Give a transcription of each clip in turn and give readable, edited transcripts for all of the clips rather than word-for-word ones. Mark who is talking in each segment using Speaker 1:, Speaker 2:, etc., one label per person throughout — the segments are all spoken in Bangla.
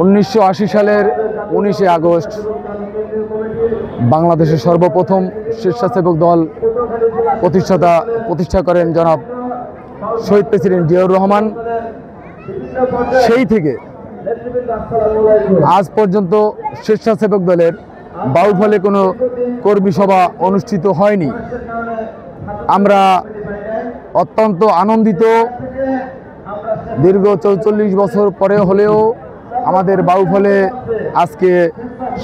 Speaker 1: 1980 সালের 19 আগস্ট বাংলাদেশের সর্বপ্রথম স্বেচ্ছাসেবক দল প্রতিষ্ঠা করেন জনাব শহীদ প্রেসিডেন্ট জিয়াউর রহমান। সেই থেকে আজ পর্যন্ত স্বেচ্ছাসেবক দলের বাউফলে কোনো কর্মী সভা অনুষ্ঠিত হয়নি। আমরা অত্যন্ত আনন্দিত, দীর্ঘ 44 বছর পরে হলেও আমাদের বাউফলে আজকে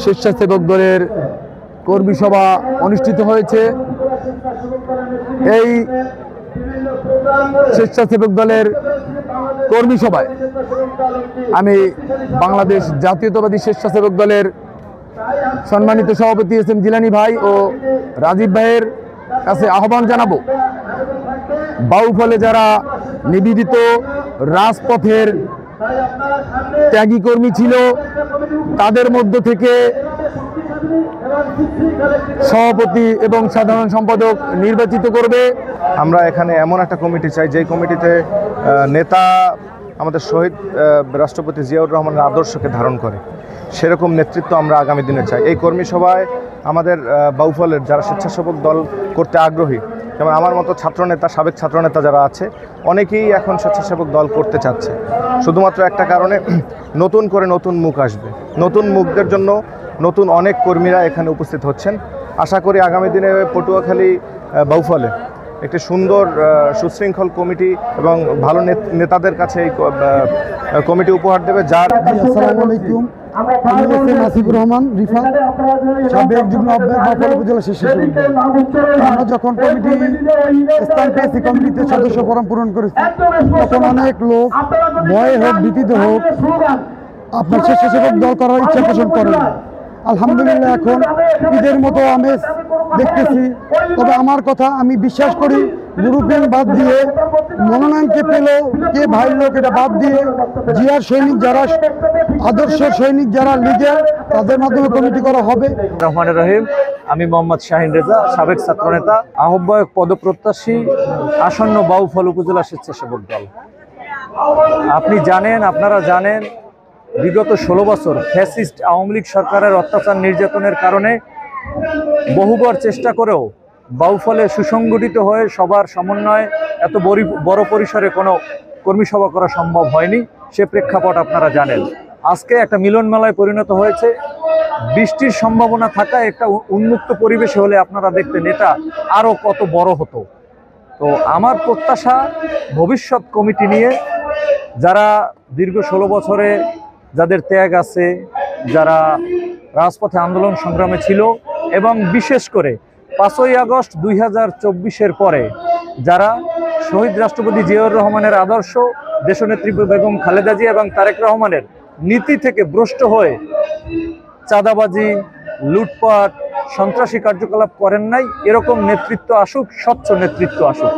Speaker 1: স্বেচ্ছাসেবক দলের কর্মী সভা অনুষ্ঠিত হয়েছে। এই স্বেচ্ছাসেবক দলের কর্মী সভায় আমি বাংলাদেশ জাতীয়তাবাদী স্বেচ্ছাসেবক দলের সম্মানিত সভাপতি এস.এম. জিলানী ভাই ও রাজীব ভাইয়ের কাছে আহ্বান জানাবো, বাউফলে যারা নিবেদিত রাজপথের ত্যাগী কর্মী ছিল তাদের মধ্য থেকে সভাপতি এবং সাধারণ সম্পাদক নির্বাচিত করবে।
Speaker 2: আমরা এখানে এমন একটা কমিটি চাই যে কমিটিতে নেতা আমাদের শহীদ রাষ্ট্রপতি জিয়াউর রহমানের আদর্শকে ধারণ করে, সেরকম নেতৃত্ব আমরা আগামী দিনে চাই। এই কর্মী সভায় আমাদের বাউফলের যারা স্বেচ্ছাসেবক দল করতে আগ্রহী, যেমন আমার মতো ছাত্রনেতা, সাবেক ছাত্রনেতা যারা আছে, অনেকেই এখন স্বেচ্ছাসেবক দল করতে চাচ্ছে। শুধুমাত্র একটা কারণে, নতুন করে নতুন মুখ আসবে, নতুন মুখদের জন্য নতুন অনেক কর্মীরা এখানে উপস্থিত হচ্ছেন। আশা করি আগামী দিনে পটুয়াখালী বাউফলে একটি সুন্দর সুশৃঙ্খল কমিটি এবং ভালো নেতাদের কাছে এই কমিটি উপহার দেবে। যার
Speaker 3: আসসালামু আলাইকুম, আমি নাসিবুর রহমান রিফাত, সাবেক যুগ্ম আহ্বায়ক উপজেলা স্বেচ্ছাসেবক দল। আমরা যখন কমিটি স্থান পেয়েছি, কমিটিতে সদস্য ফরম পূরণ করেছি, তখন অনেক লোক ভয়ে হোক ভীতিতে হোক আপনার স্বেচ্ছাসেবক দল করার ইচ্ছা পোষণ করেন। আলহামদুলিল্লাহ এখন ঈদের মতো আমেজ দেখতেছি। তবে আমার কথা, আমি বিশ্বাস করি গ্রুপিং বাদ দিয়ে, মনোনয়নকে পেল কে ভাই লোক, এটা বাদ দিয়ে জিয়ার সৈনিক যারা, আদর্শের সৈনিক যারা লীগের, তাদের মাধ্যমে কমিটি করা হবে।
Speaker 4: রহমানুর রহিম, আমি মোহাম্মদ শাহিন রেজা, সাবেক ছাত্রনেতা, আহ্বায়ক পদপ্রত্যাশী, আসন্ন বাউফল উপজেলা স্বেচ্ছাসেবক দল। আপনি জানেন, আপনারা জানেন, বিগত 16 বছর ফ্যাসিস্ট আওয়ামী লীগ সরকারের অত্যাচার নির্যাতনের কারণে বহুবার চেষ্টা করেও বাউফলে সুসংগঠিত হয়ে সবার সমন্বয়ে এত বড় পরিসরে কোনো কর্মী সভা করা সম্ভব হয়নি। সে প্রেক্ষাপট আপনারা জানেন। আজকে একটা মিলন মেলায় পরিণত হয়েছে। বৃষ্টির সম্ভাবনা থাকা একটা উন্মুক্ত পরিবেশে হলে আপনারা দেখতেন এটা আরও কত বড় হতো। তো আমার প্রত্যাশা, ভবিষ্যৎ কমিটি নিয়ে যারা দীর্ঘ 16 বছরে যাদের ত্যাগ আছে, যারা রাজপথে আন্দোলন সংগ্রামে ছিল, এবং বিশেষ করে 5ই আগস্ট 2024-এর পরে যারা শহীদ রাষ্ট্রপতি জিয়াউর রহমানের আদর্শ, দেশনেত্রী বেগম খালেদা জিয়া এবং তারেক রহমানের নীতি থেকে ভ্রষ্ট হয়ে চাঁদাবাজি, লুটপাট, সন্ত্রাসী কার্যকলাপ করেন নাই, এরকম নেতৃত্ব আসুক, স্বচ্ছ নেতৃত্ব আসুক।